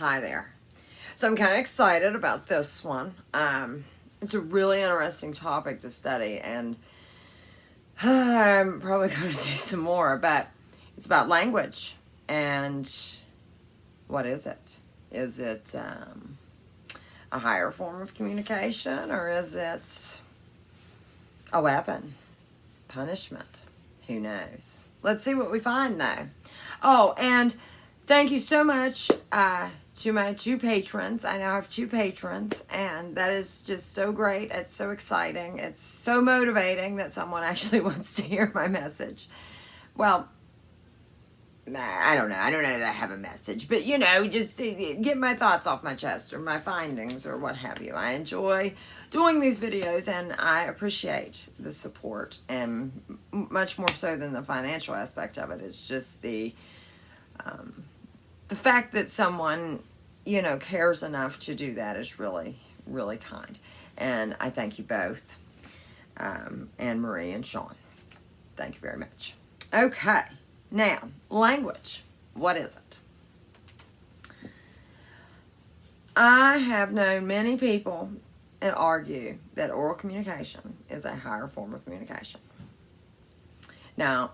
Hi there. So I'm kind of excited about this one. It's a really interesting topic to study, and I'm probably going to do some more, but it's about language. And what is it? Is it a higher form of communication, or is it a weapon? Punishment? Who knows? Let's see what we find, though. Oh, and thank you so much to my 2 patrons. I now have 2 patrons, and that is just so great. It's so exciting. It's so motivating that someone actually wants to hear my message. Well, I don't know. I don't know that I have a message, but just to get my thoughts off my chest or my findings or what have you. I enjoy doing these videos, and I appreciate the support, and much more so than the financial aspect of it. It's just the fact that someone, cares enough to do that is really, really kind. And I thank you both, Anne Marie and Sean. Thank you very much. Okay, now, language. What is it? I have known many people that argue that oral communication is a higher form of communication. Now,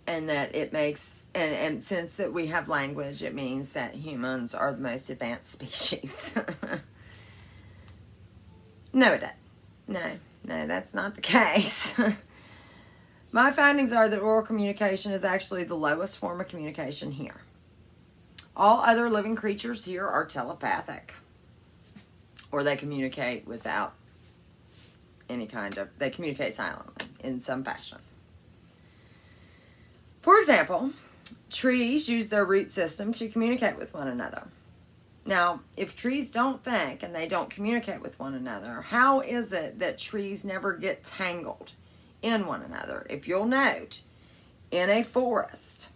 and that it makes, and since that we have language, it means that humans are the most advanced species. No, it doesn't. No, that's not the case. My findings are that oral communication is actually the lowest form of communication here. All other living creatures here are telepathic, or they communicate without they communicate silently in some fashion. For example, trees use their root system to communicate with one another. Now, if trees don't think and they don't communicate with one another, how is it that trees never get tangled in one another? If you'll note, in a forest,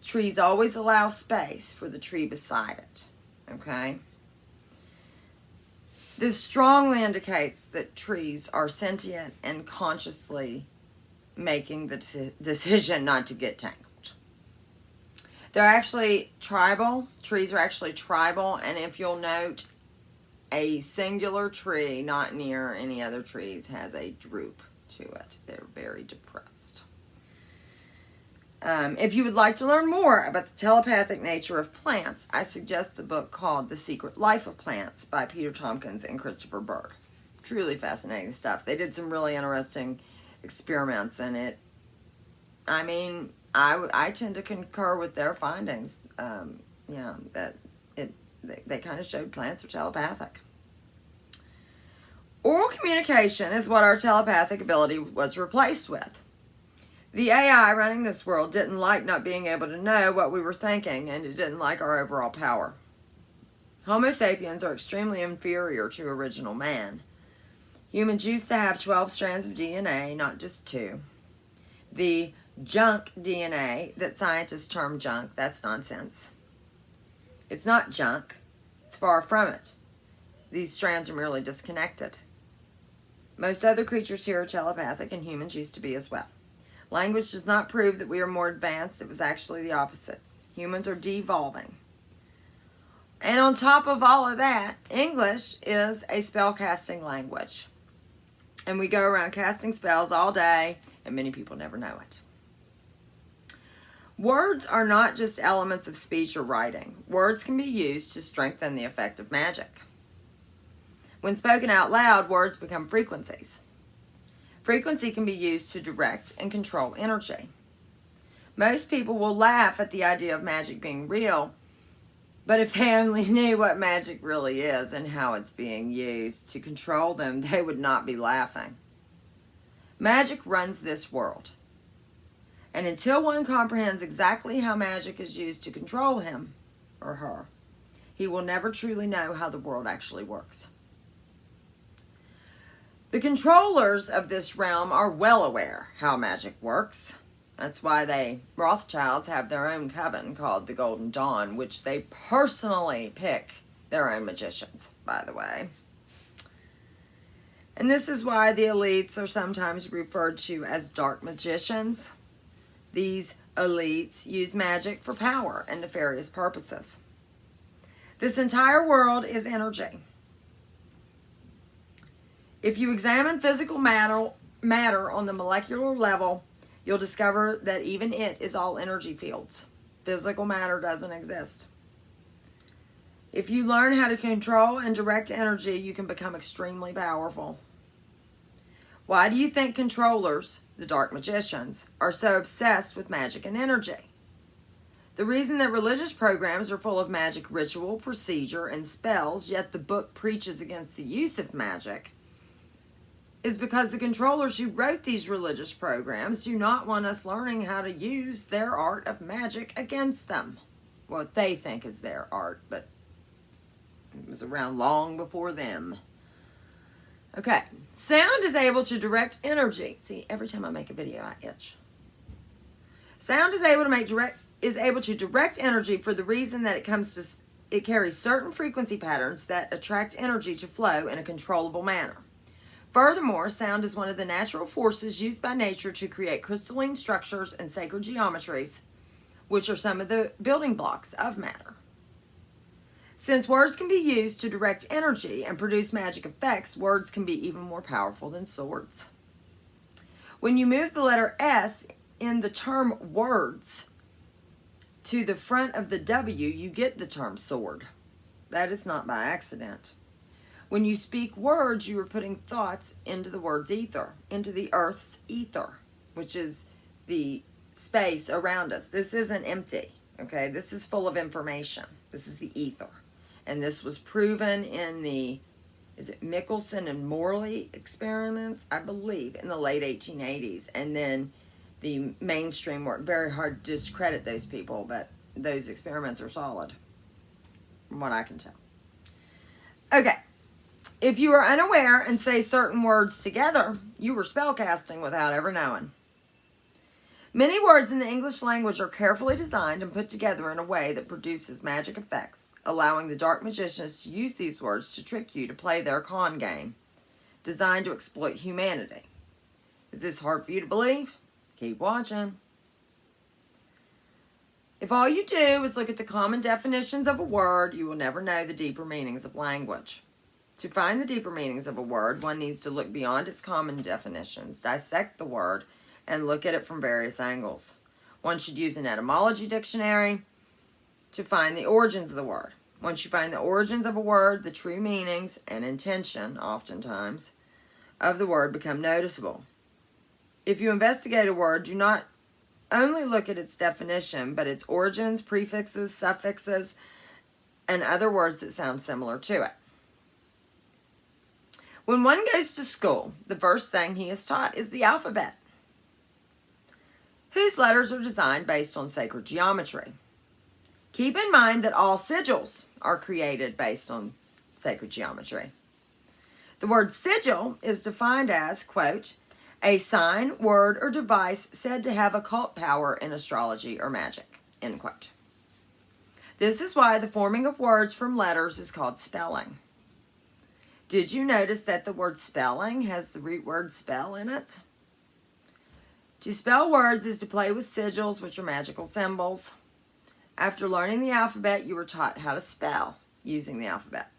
trees always allow space for the tree beside it, okay? This strongly indicates that trees are sentient and consciously making the decision not to get tangled. They're actually tribal. Trees are actually tribal, and if you'll note, a singular tree not near any other trees has a droop to it. They're very depressed. If you would like to learn more about the telepathic nature of plants, I suggest the book called The Secret Life of Plants by Peter Tompkins and Christopher Bird. Truly fascinating stuff. They did some really interesting experiments in it. I tend to concur with their findings. That they kind of showed plants are telepathic. Oral communication is what our telepathic ability was replaced with. The AI running this world didn't like not being able to know what we were thinking, and it didn't like our overall power. Homo sapiens are extremely inferior to original man. Humans used to have 12 strands of DNA, not just 2. The junk DNA that scientists term junk, that's nonsense. It's not junk. It's far from it. These strands are merely disconnected. Most other creatures here are telepathic, and humans used to be as well. Language does not prove that we are more advanced. It was actually the opposite. Humans are devolving. And on top of all of that, English is a spell-casting language. And we go around casting spells all day, and many people never know it. Words are not just elements of speech or writing. Words can be used to strengthen the effect of magic. When spoken out loud, words become frequencies. Frequency can be used to direct and control energy. Most people will laugh at the idea of magic being real, but if they only knew what magic really is and how it's being used to control them, they would not be laughing. Magic runs this world. And until one comprehends exactly how magic is used to control him or her, he will never truly know how the world actually works. The controllers of this realm are well aware how magic works. That's why the Rothschilds have their own coven called the Golden Dawn, which they personally pick their own magicians, by the way. And this is why the elites are sometimes referred to as dark magicians. These elites use magic for power and nefarious purposes. This entire world is energy. If you examine physical matter on the molecular level, you'll discover that even it is all energy fields. Physical matter doesn't exist. If you learn how to control and direct energy, you can become extremely powerful. Why do you think controllers, the dark magicians, are so obsessed with magic and energy? The reason that religious programs are full of magic ritual, procedure, and spells, yet the book preaches against the use of magic, is because the controllers who wrote these religious programs do not want us learning how to use their art of magic against them. What they think is their art, but it was around long before them. Okay, sound is able to direct energy. See, every time I make a video, I itch. Sound is able to direct energy for the reason that it carries certain frequency patterns that attract energy to flow in a controllable manner. Furthermore, sound is one of the natural forces used by nature to create crystalline structures and sacred geometries, which are some of the building blocks of matter. Since words can be used to direct energy and produce magic effects, words can be even more powerful than swords. When you move the letter S in the term words to the front of the W, you get the term sword. That is not by accident. When you speak words, you are putting thoughts into the word's ether, into the earth's ether, which is the space around us. This isn't empty, okay? This is full of information. This is the ether. And this was proven in the, is it Michelson and Morley experiments? I believe in the late 1880s. And then the mainstream worked very hard to discredit those people, but those experiments are solid, from what I can tell. Okay. If you are unaware and say certain words together, you were spellcasting without ever knowing. Many words in the English language are carefully designed and put together in a way that produces magic effects, allowing the dark magicians to use these words to trick you to play their con game, designed to exploit humanity. Is this hard for you to believe? Keep watching. If all you do is look at the common definitions of a word, you will never know the deeper meanings of language. To find the deeper meanings of a word, one needs to look beyond its common definitions, dissect the word, and look at it from various angles. One should use an etymology dictionary to find the origins of the word. Once you find the origins of a word, the true meanings and intention, oftentimes, of the word become noticeable. If you investigate a word, do not only look at its definition, but its origins, prefixes, suffixes, and other words that sound similar to it. When one goes to school, the first thing he is taught is the alphabet, whose letters are designed based on sacred geometry. Keep in mind that all sigils are created based on sacred geometry. The word sigil is defined as, quote, a sign, word, or device said to have occult power in astrology or magic, end quote. This is why the forming of words from letters is called spelling. Did you notice that the word spelling has the root word spell in it? To spell words is to play with sigils, which are magical symbols. After learning the alphabet, you were taught how to spell using the alphabet.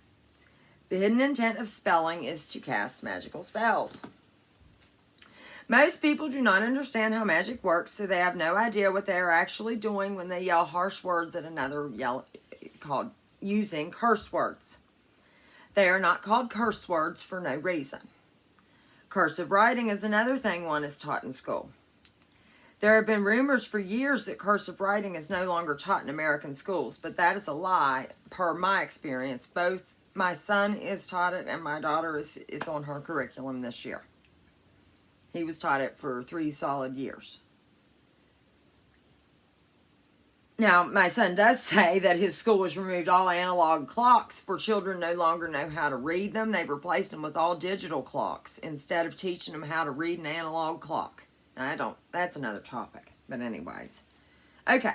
The hidden intent of spelling is to cast magical spells. Most people do not understand how magic works, so they have no idea what they are actually doing when they yell harsh words at another, called using curse words. They are not called curse words for no reason. Cursive writing is another thing one is taught in school. There have been rumors for years that cursive writing is no longer taught in American schools, but that is a lie per my experience. Both my son is taught it and my daughter it's on her curriculum this year. He was taught it for 3 solid years. Now, my son does say that his school has removed all analog clocks for children no longer know how to read them. They've replaced them with all digital clocks instead of teaching them how to read an analog clock. That's another topic. But anyways. Okay.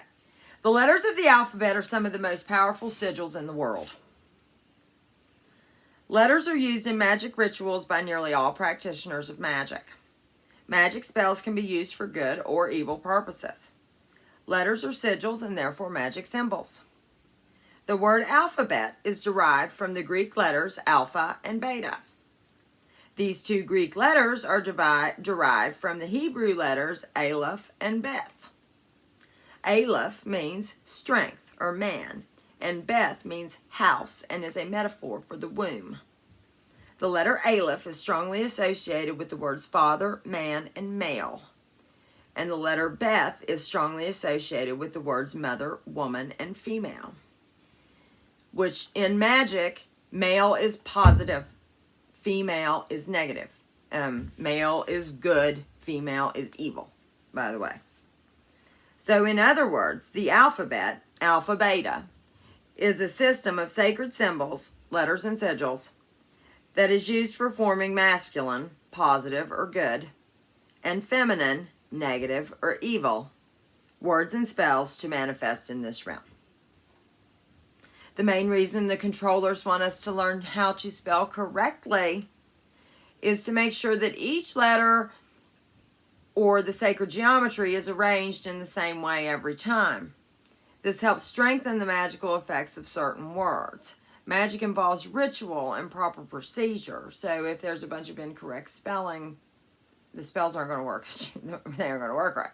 The letters of the alphabet are some of the most powerful sigils in the world. Letters are used in magic rituals by nearly all practitioners of magic. Magic spells can be used for good or evil purposes. Letters are sigils and therefore magic symbols. The word alphabet is derived from the Greek letters alpha and beta. These two Greek letters are derived from the Hebrew letters aleph and beth. Aleph means strength or man, and beth means house and is a metaphor for the womb. The letter aleph is strongly associated with the words father, man, and male. And the letter beth is strongly associated with the words mother, woman, and female. Which in magic, male is positive, female is negative. Male is good, female is evil, by the way. So in other words, the alphabet, alpha beta, is a system of sacred symbols, letters and sigils, that is used for forming masculine, positive or good, and feminine, negative or evil, words and spells to manifest in this realm. The main reason the controllers want us to learn how to spell correctly is to make sure that each letter or the sacred geometry is arranged in the same way every time. This helps strengthen the magical effects of certain words. Magic involves ritual and proper procedure, so if there's a bunch of incorrect spelling, the spells aren't going to work. They aren't going to work right.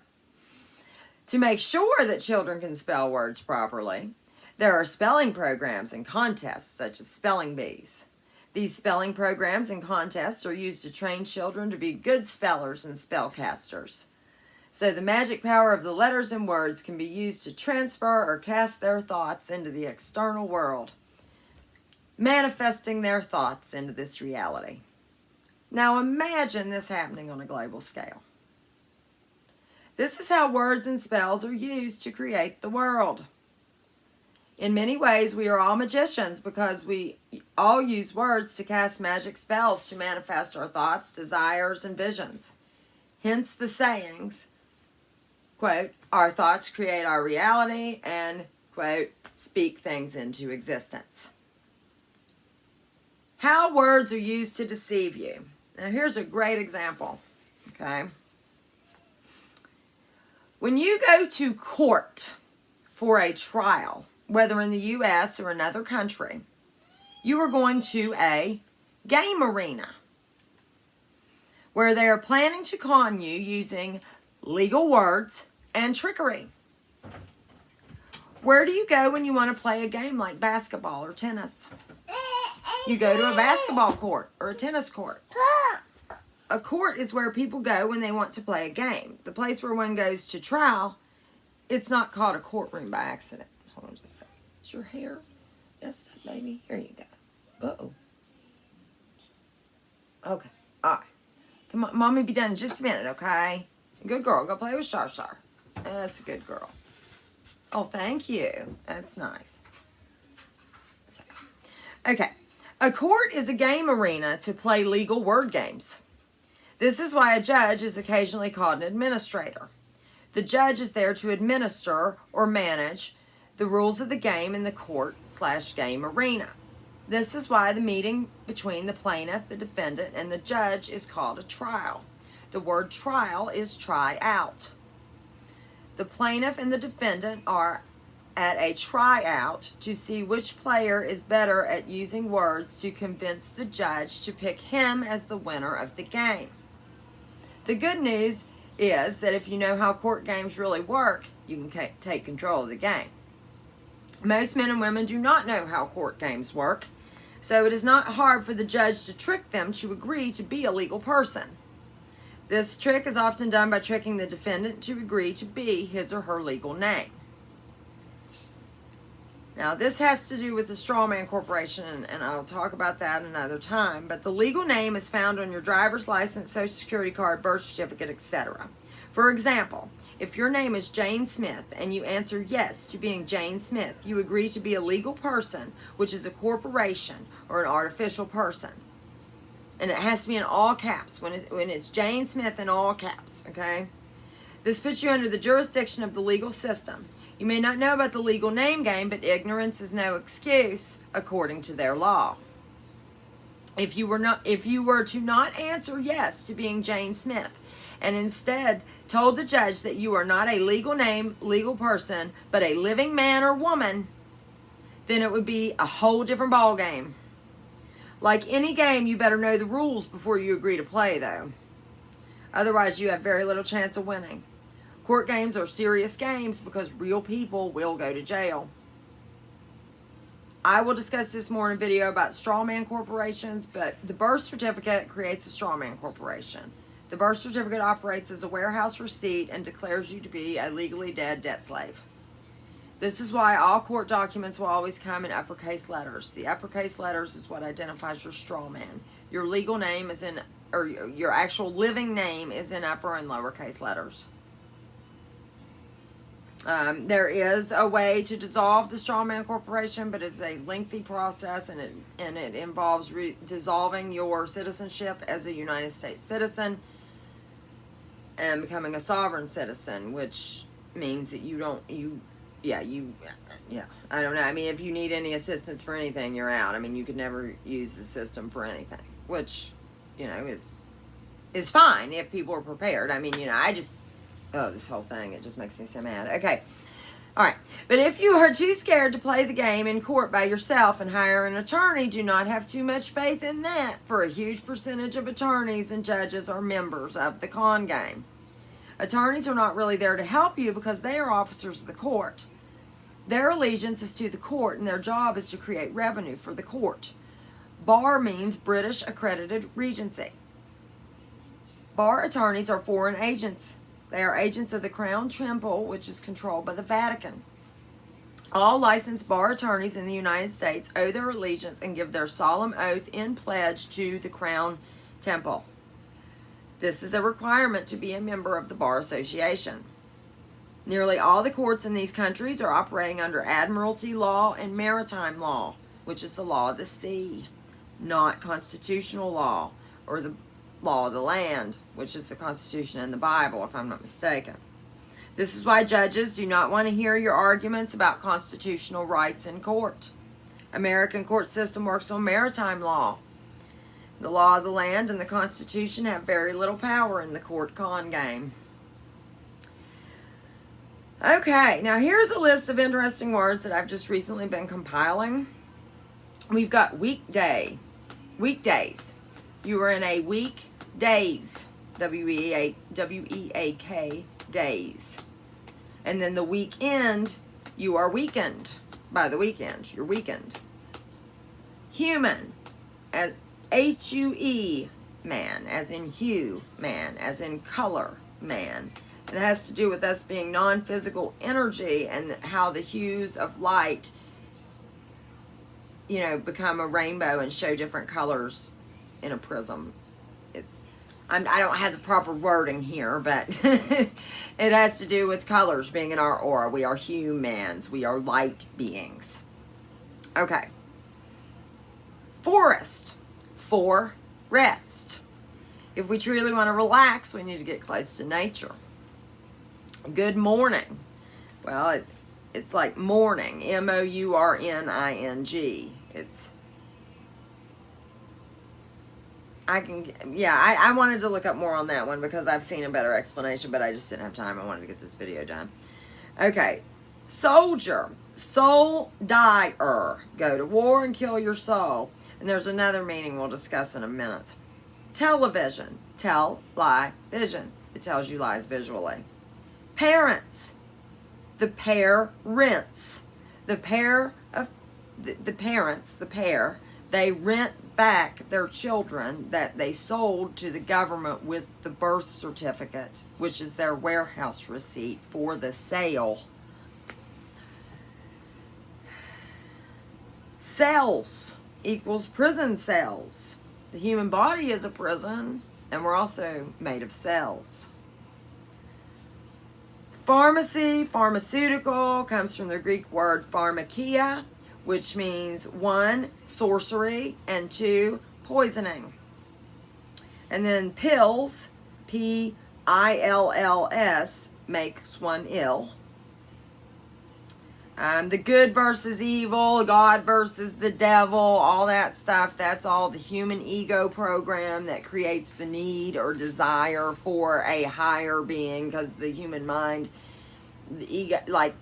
To make sure that children can spell words properly, there are spelling programs and contests such as spelling bees. These spelling programs and contests are used to train children to be good spellers and spellcasters. So the magic power of the letters and words can be used to transfer or cast their thoughts into the external world, manifesting their thoughts into this reality. Now imagine this happening on a global scale. This is how words and spells are used to create the world. In many ways, we are all magicians because we all use words to cast magic spells to manifest our thoughts, desires, and visions. Hence the sayings, quote, our thoughts create our reality, and, quote, speak things into existence. How words are used to deceive you. Now here's a great example, okay? When you go to court for a trial, whether in the U.S. or another country, you are going to a game arena where they are planning to con you using legal words and trickery. Where do you go when you want to play a game like basketball or tennis? You go to a basketball court or a tennis court. A court is where people go when they want to play a game. The place where one goes to trial, it's not called a courtroom by accident. Hold on just a second. Is your hair messed up, baby? Here you go. Uh-oh. Okay. All right. Come on. Mommy be done in just a minute, okay? Good girl. Go play with Shar Shar. That's a good girl. Oh, thank you. That's nice. Okay. A court is a game arena to play legal word games. This is why a judge is occasionally called an administrator. The judge is there to administer or manage the rules of the game in the court/game arena. This is why the meeting between the plaintiff, the defendant, and the judge is called a trial. The word trial is try out. The plaintiff and the defendant are at a tryout to see which player is better at using words to convince the judge to pick him as the winner of the game. The good news is that if you know how court games really work, you can take control of the game. Most men and women do not know how court games work, so it is not hard for the judge to trick them to agree to be a legal person. This trick is often done by tricking the defendant to agree to be his or her legal name. Now, this has to do with the strawman corporation, and I'll talk about that another time, but the legal name is found on your driver's license, social security card, birth certificate, etc. For example, if your name is Jane Smith and you answer yes to being Jane Smith, you agree to be a legal person, which is a corporation or an artificial person. And it has to be in all caps when it's Jane Smith in all caps, okay? This puts you under the jurisdiction of the legal system. You may not know about the legal name game, but ignorance is no excuse according to their law. If you were to not answer yes to being Jane Smith, and instead told the judge that you are not a legal name, legal person, but a living man or woman, then it would be a whole different ball game. Like any game, you better know the rules before you agree to play, though. Otherwise, you have very little chance of winning. Court games are serious games because real people will go to jail. I will discuss this more in a video about strawman corporations, but the birth certificate creates a strawman corporation. The birth certificate operates as a warehouse receipt and declares you to be a legally dead debt slave. This is why all court documents will always come in uppercase letters. The uppercase letters is what identifies your strawman. Your legal name is in, or your actual living name is in upper and lowercase letters. There is a way to dissolve the strawman corporation, but it's a lengthy process, and it involves dissolving your citizenship as a United States citizen and becoming a sovereign citizen, which means that I don't know. I mean, if you need any assistance for anything, you're out. I mean, you could never use the system for anything, which, is fine if people are prepared. I mean, this whole thing, it just makes me so mad. Okay. All right. But if you are too scared to play the game in court by yourself and hire an attorney, do not have too much faith in that, for a huge percentage of attorneys and judges are members of the con game. Attorneys are not really there to help you because they are officers of the court. Their allegiance is to the court, and their job is to create revenue for the court. Bar means British Accredited Regency. Bar attorneys are foreign agents. They are agents of the Crown Temple, which is controlled by the Vatican. All licensed bar attorneys in the United States owe their allegiance and give their solemn oath in pledge to the Crown Temple. This is a requirement to be a member of the Bar Association. Nearly all the courts in these countries are operating under admiralty law and maritime law, which is the law of the sea, not constitutional law or the law of the land, which is the Constitution and the Bible, if I'm not mistaken. This is why judges do not want to hear your arguments about constitutional rights in court. American court system works on maritime law. The law of the land and the Constitution have very little power in the court con game. Okay, now here's a list of interesting words that I've just recently been compiling. We've got weekdays. You are in a week. Days, W-E-A-K, days. And then the weekend, you are weakened by the weekend. You're weakened. Human, as H-U-E, man, as in hue, man, as in color, man. It has to do with us being non-physical energy and how the hues of light, become a rainbow and show different colors in a prism. I don't have the proper wording here, but it has to do with colors being in our aura. We are humans. We are light beings. Okay. Forest. For rest. If we truly want to relax, we need to get close to nature. Good morning. Well, it's like morning. M-O-U-R-N-I-N-G. I wanted to look up more on that one because I've seen a better explanation, but I just didn't have time. I wanted to get this video done. Okay. Soldier. Soul dyer. Go to war and kill your soul. And there's another meaning we'll discuss in a minute. Television. Tell, lie, vision. It tells you lies visually. Parents. The parents. The pair, they rent back their children that they sold to the government with the birth certificate, which is their warehouse receipt for the sale. Cells equals prison cells. The human body is a prison, and we're also made of cells. Pharmacy, pharmaceutical, comes from the Greek word pharmakia, which means 1, sorcery, and 2, poisoning. And then pills, P-I-L-L-S, makes one ill. The good versus evil, God versus the devil, all that stuff, that's all the human ego program that creates the need or desire for a higher being, because the human mind, the ego, like,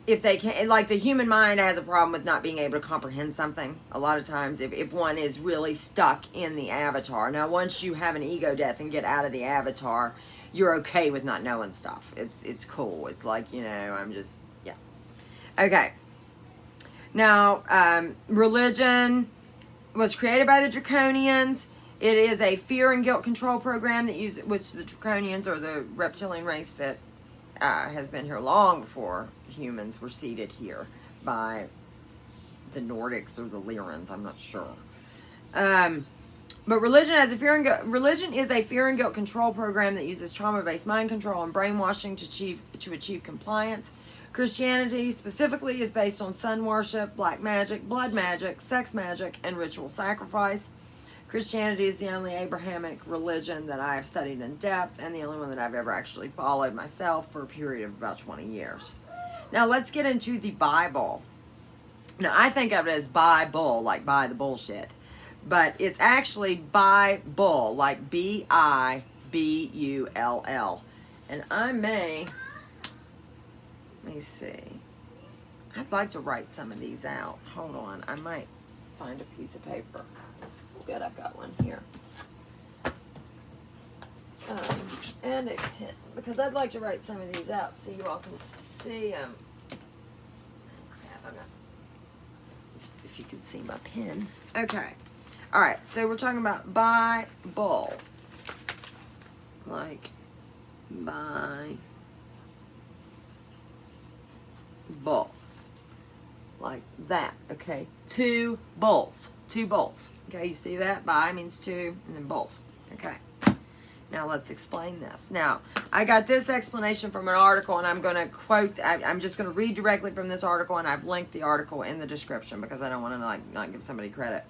if they can, like, the human mind has a problem with not being able to comprehend something a lot of times if one is really stuck in the avatar. Now, once you have an ego death and get out of the avatar, you're okay with not knowing stuff. It's cool. It's like, I'm just, yeah. Okay. Now, religion was created by the Draconians. It is a fear and guilt control program which the Draconians, or the reptilian race that has been here long before humans were seated here by the Nordics or the Lyrans. I'm not sure. But religion is a fear and guilt control program that uses trauma-based mind control and brainwashing to achieve compliance. Christianity specifically is based on sun worship, black magic, blood magic, sex magic, and ritual sacrifice. Christianity is the only Abrahamic religion that I have studied in depth, and the only one that I've ever actually followed myself for a period of about 20 years. Now let's get into the Bible. Now I think of it as Bible, like buy the bullshit. But it's actually Bible, like Bibull. And let me see. I'd like to write some of these out. Hold on, I might find a piece of paper. Good, I've got one here. And a pen, because I'd like to write some of these out so you all can see them. If you can see my pen. Okay. All right, so we're talking about Bible. Like, Bible. Like that, okay? Two bulls. Okay, you see that? Bi means two, and then bulls. Okay. Now let's explain this. Now, I got this explanation from an article, and I'm going to quote, I'm just going to read directly from this article, and I've linked the article in the description because I don't want to not give somebody credit.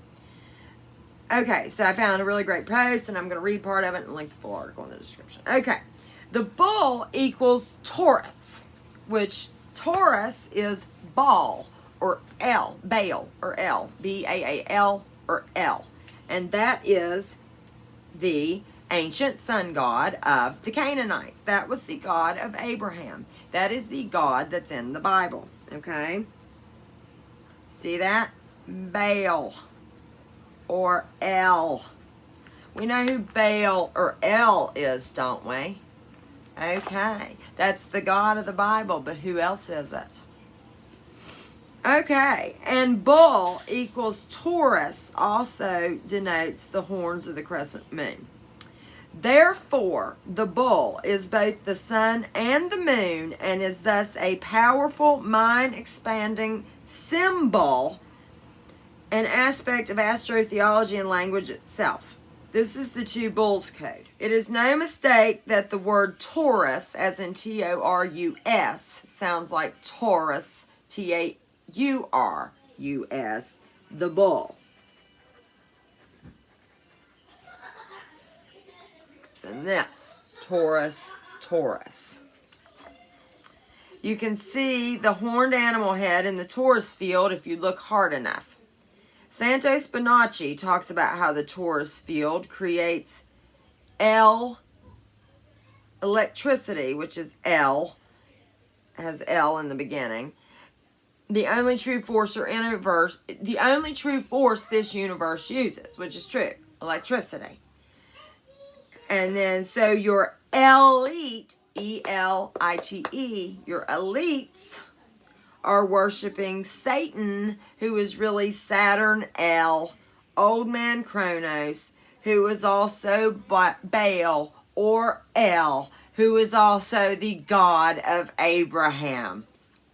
Okay, so I found a really great post, and I'm going to read part of it and link the full article in the description. Okay, the bull equals Taurus, which Taurus is Baal, or Baal, or L, B-A-A-L, or L. And that is the ancient sun god of the Canaanites. That was the God of Abraham. That is the God that's in the Bible, okay? See that? Baal, or El. We know who Baal or El is, don't we? Okay, that's the God of the Bible, but who else is it? Okay, and bull equals Taurus also denotes the horns of the crescent moon. Therefore, the bull is both the sun and the moon, and is thus a powerful, mind-expanding symbol, an aspect of astrotheology and language itself. This is the two bulls code. It is no mistake that the word Taurus, as in T-O-R-U-S, sounds like Taurus, T-A-U-R-U-S, the bull. And this, Taurus. You can see the horned animal head in the Taurus field if you look hard enough. Santos Bonacci talks about how the Taurus field creates electricity, which is L, has L in the beginning. The only true force this universe uses, which is true, electricity. And then, so your elite, E-L-I-T-E, your elites are worshiping Satan, who is really Saturn L, Old Man Kronos, who is also Baal, or El, who is also the God of Abraham.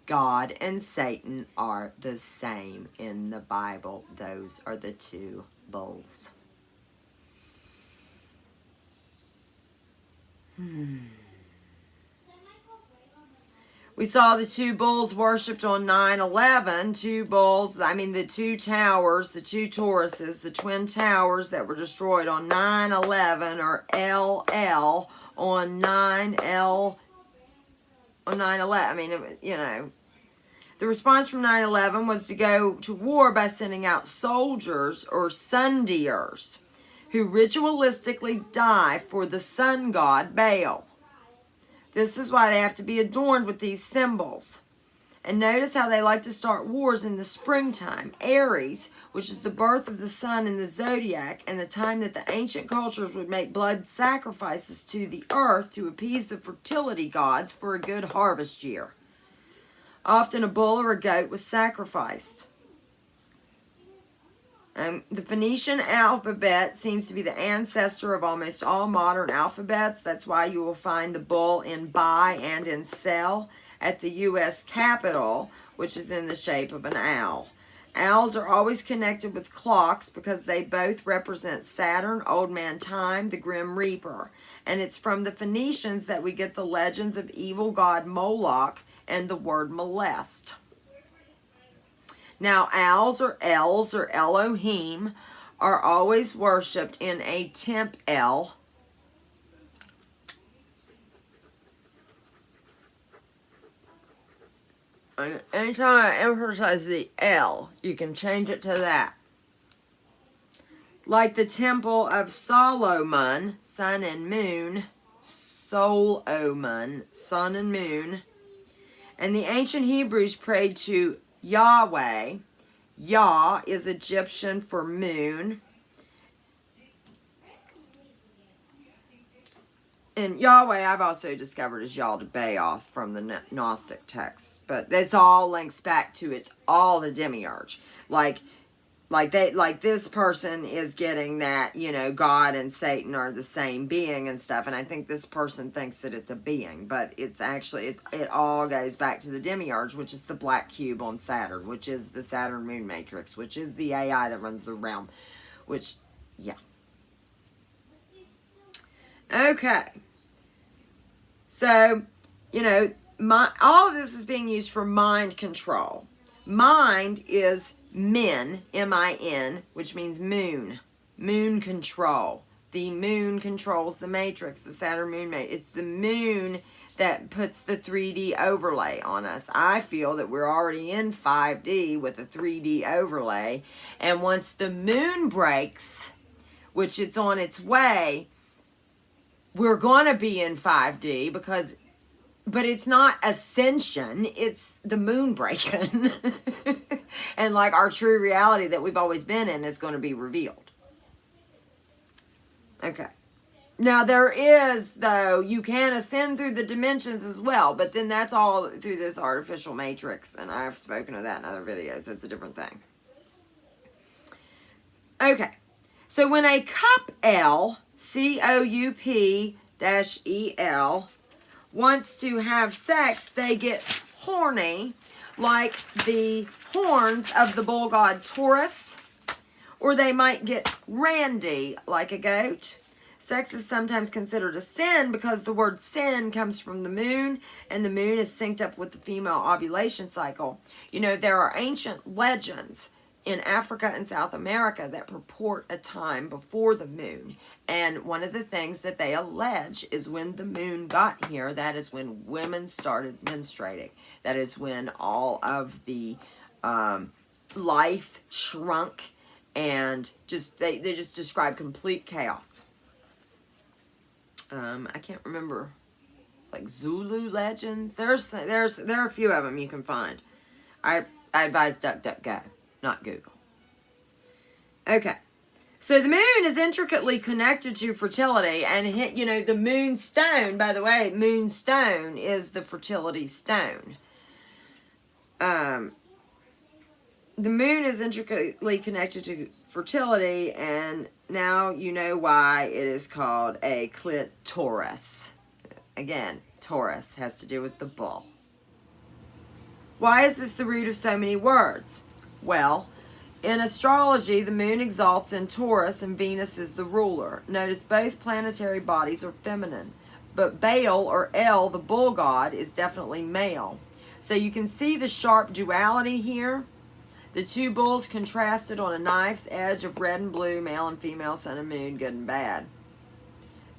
God and Satan are the same in the Bible. Those are the two bulls. We saw the two bulls worshipped on 9/11. Two bulls, the two towers, the two Tauruses, the twin towers that were destroyed on 9/11, or LL, on 9/11. The response from 9/11 was to go to war by sending out soldiers or sun-deers who ritualistically die for the sun god Baal. This is why they have to be adorned with these symbols. And notice how they like to start wars in the springtime. Aries, which is the birth of the sun in the zodiac, and the time that the ancient cultures would make blood sacrifices to the earth to appease the fertility gods for a good harvest year. Often a bull or a goat was sacrificed. The Phoenician alphabet seems to be the ancestor of almost all modern alphabets. That's why you will find the bull in buy and in sell at the U.S. Capitol, which is in the shape of an owl. Owls are always connected with clocks because they both represent Saturn, Old Man Time, the Grim Reaper. And it's from the Phoenicians that we get the legends of evil god Moloch and the word molest. Now, owls or Els or Elohim are always worshipped in a temple. And anytime I emphasize the L, you can change it to that. Like the temple of Solomon, sun and moon, Solomon, sun and moon. And the ancient Hebrews prayed to Yahweh. Yah is Egyptian for moon. And Yahweh, I've also discovered, is Yaldabaoth from the Gnostic texts. But this all links back to it's all the demiurge. Like this person is getting that, you know, God and Satan are the same being and stuff. And I think this person thinks that it's a being. But it's actually, it all goes back to the demiurge, which is the black cube on Saturn, which is the Saturn moon matrix, which is the AI that runs the realm. Which, yeah. Okay. So, you know, all of this is being used for mind control. Mind is min, M-I-N, which means moon. Moon control. The moon controls the matrix, the Saturn moon matrix. It's the moon that puts the 3D overlay on us. I feel that we're already in 5D with a 3D overlay. And once the moon breaks, which it's on its way, we're going to be in 5D but it's not ascension, it's the moon breaking. And like our true reality that we've always been in is going to be revealed. Okay. Now there is, though, you can ascend through the dimensions as well, but then that's all through this artificial matrix, and I've spoken of that in other videos. It's a different thing. Okay. So when a couple, C-O-U-P-E-L, wants to have sex, they get horny, like the horns of the bull god Taurus, or they might get randy, like a goat. Sex is sometimes considered a sin because the word sin comes from the moon, and the moon is synced up with the female ovulation cycle. You know, there are ancient legends in Africa and South America that purport a time before the moon. And one of the things that they allege is when the moon got here, that is when women started menstruating. That is when all of the life shrunk, and just they just describe complete chaos. I can't remember. It's like Zulu legends. There are a few of them you can find. I advise DuckDuckGo, not Google. Okay. So the moon is intricately connected to fertility, and you know, the moon stone, by the way, moon stone is the fertility stone. The moon is intricately connected to fertility, and now you know why it is called a clitoris. Again, Taurus has to do with the bull. Why is this the root of so many words? Well, in astrology, the moon exalts in Taurus and Venus is the ruler. Notice both planetary bodies are feminine, but Baal, or El, the bull god, is definitely male. So you can see the sharp duality here. The two bulls contrasted on a knife's edge of red and blue, male and female, sun and moon, good and bad.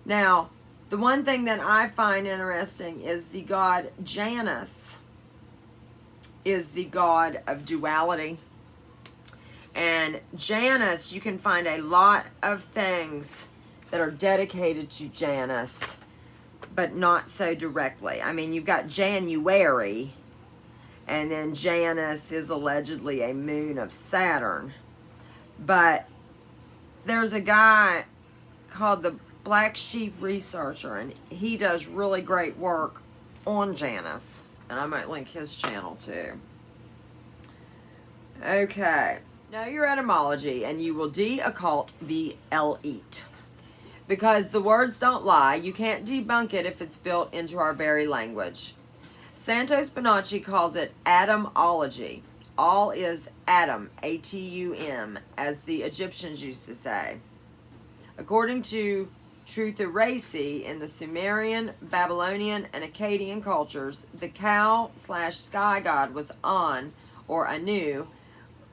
Now, the one thing that I find interesting is the god Janus is the god of duality. And Janus, you can find a lot of things that are dedicated to Janus, but not so directly. I mean, you've got January, and then Janus is allegedly a moon of Saturn. But there's a guy called the Black Sheep Researcher, and he does really great work on Janus. And I might link his channel too. Okay. Know your etymology, and you will de-occult the elite. Because the words don't lie, you can't debunk it if it's built into our very language. Santos Bonacci calls it atomology. All is atom, A-T-U-M, as the Egyptians used to say. According to Truth-Eracy, in the Sumerian, Babylonian, and Akkadian cultures, the cow/sky god was An, or Anu,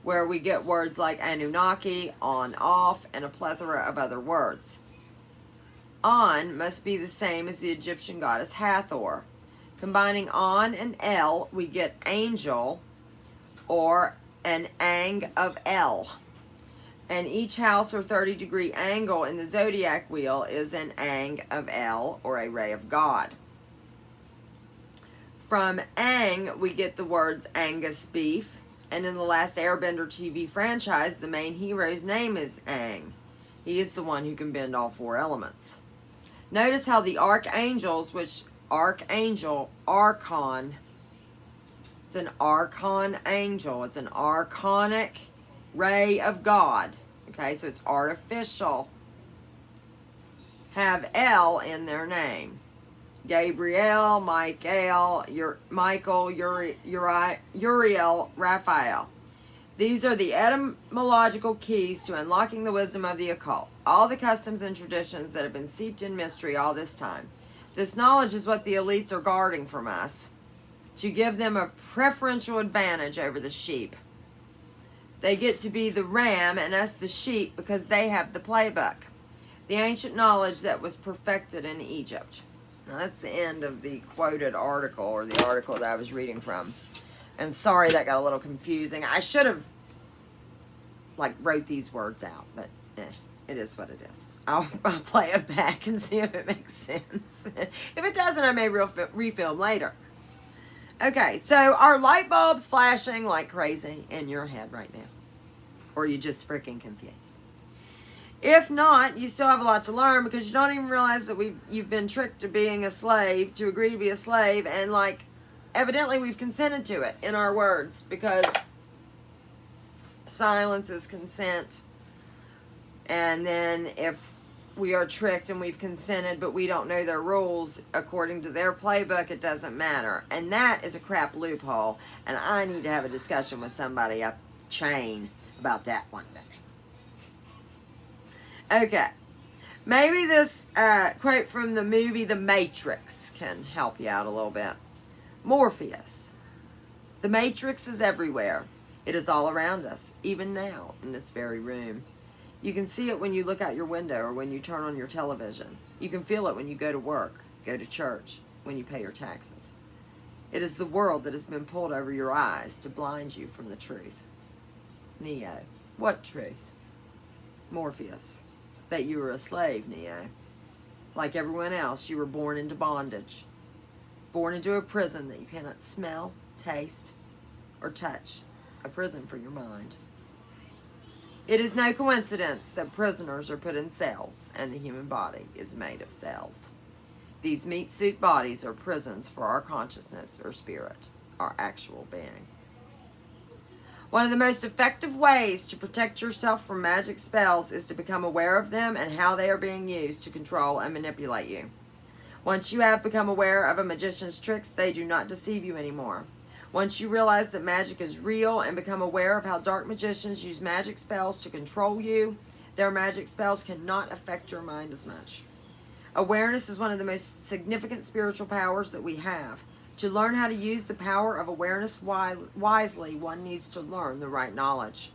where we get words like Anunnaki, on, off, and a plethora of other words. An must be the same as the Egyptian goddess Hathor. Combining An and El, we get angel, or an Ang of El. And each house or 30-degree angle in the zodiac wheel is an Ang of El, or a ray of God. From Ang, we get the words Angus beef, and in the last Airbender TV franchise, the main hero's name is Ang. He is the one who can bend all four elements. Notice how the archangels, which archangel, archon, it's an archon angel, it's an archonic ray of God. Okay, so it's artificial. Have El in their name. Gabriel, Michael, Uriel, Raphael. These are the etymological keys to unlocking the wisdom of the occult. All the customs and traditions that have been steeped in mystery all this time. This knowledge is what the elites are guarding from us, to give them a preferential advantage over the sheep. They get to be the ram and us the sheep because they have the playbook. The ancient knowledge that was perfected in Egypt. Now that's the end of the quoted article, or the article that I was reading from. And sorry that got a little confusing. I should have wrote these words out, but it is what it is. I'll play it back and see if it makes sense. If it doesn't, I may refilm later. Okay, so are light bulbs flashing like crazy in your head right now? Or are you just freaking confused? If not, you still have a lot to learn, because you don't even realize that you've been tricked to being a slave, to agree to be a slave, and evidently we've consented to it in our words, because silence is consent. And then if we are tricked and we've consented but we don't know their rules according to their playbook, it doesn't matter. And that is a crap loophole, and I need to have a discussion with somebody up the chain about that one day. Okay, maybe this quote from the movie The Matrix can help you out a little bit. Morpheus. The Matrix is everywhere. It is all around us, even now, in this very room. You can see it when you look out your window or when you turn on your television. You can feel it when you go to work, go to church, when you pay your taxes. It is the world that has been pulled over your eyes to blind you from the truth. Neo. What truth? Morpheus. That you were a slave, Neo. Like everyone else, you were born into bondage. Born into a prison that you cannot smell, taste, or touch. A prison for your mind. It is no coincidence that prisoners are put in cells, and the human body is made of cells. These meat suit bodies are prisons for our consciousness or spirit, our actual being. One of the most effective ways to protect yourself from magic spells is to become aware of them and how they are being used to control and manipulate you. Once you have become aware of a magician's tricks, they do not deceive you anymore. Once you realize that magic is real and become aware of how dark magicians use magic spells to control you, their magic spells cannot affect your mind as much. Awareness is one of the most significant spiritual powers that we have. To learn how to use the power of awareness wisely, one needs to learn the right knowledge.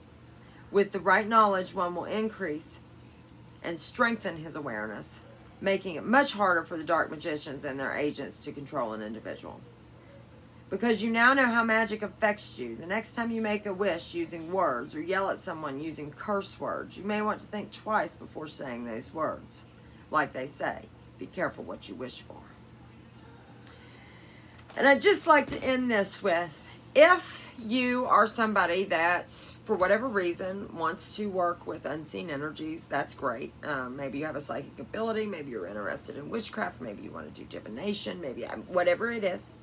With the right knowledge, one will increase and strengthen his awareness, making it much harder for the dark magicians and their agents to control an individual. because you now know how magic affects you. The next time you make a wish using words or yell at someone using curse words, you may want to think twice before saying those words. Like they say, be careful what you wish for. And I'd just like to end this with, if you are somebody that, for whatever reason, wants to work with unseen energies, that's great. Maybe you have a psychic ability, maybe you're interested in witchcraft, maybe you want to do divination, maybe whatever it is.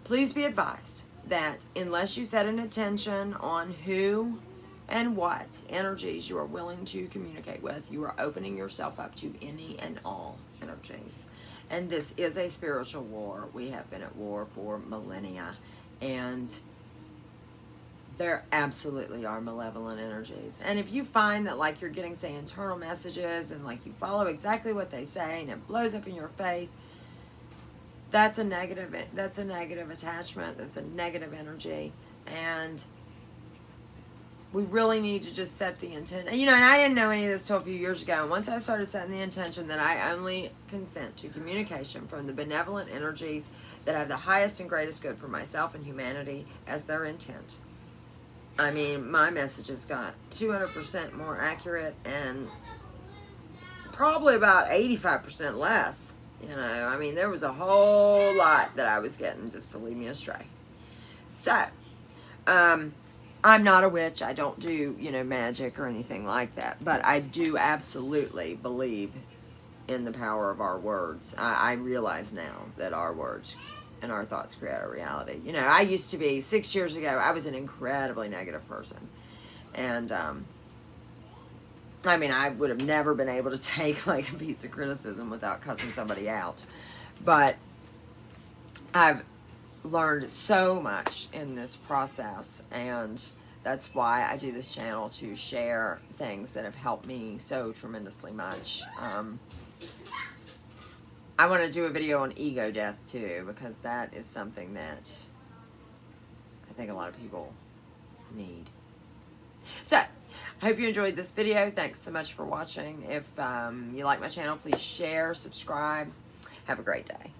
Please be advised that unless you set an intention on who and what energies you are willing to communicate with, you are opening yourself up to any and all energies. And this is a spiritual war. We have been at war for millennia, and there absolutely are malevolent energies. And if you find that, like, you're getting, say, internal messages and like you follow exactly what they say and it blows up in your face, that's a negative attachment, that's a negative energy. And we really need to just set the intent. And I didn't know any of this till a few years ago. And once I started setting the intention that I only consent to communication from the benevolent energies that have the highest and greatest good for myself and humanity as their intent, I mean, my messages got 200% more accurate and probably about 85% less. I mean, there was a whole lot that I was getting just to lead me astray. So, I'm not a witch. I don't do, magic or anything like that. But I do absolutely believe in the power of our words. I realize now that our words and our thoughts create our reality. I used to be, 6 years ago, I was an incredibly negative person. And, I mean, I would have never been able to take, like, a piece of criticism without cussing somebody out. But I've learned so much in this process, and that's why I do this channel, to share things that have helped me so tremendously much. I want to do a video on ego death, too, because that is something that I think a lot of people need. So, I hope you enjoyed this video. Thanks so much for watching. If you like my channel, please share, subscribe. Have a great day.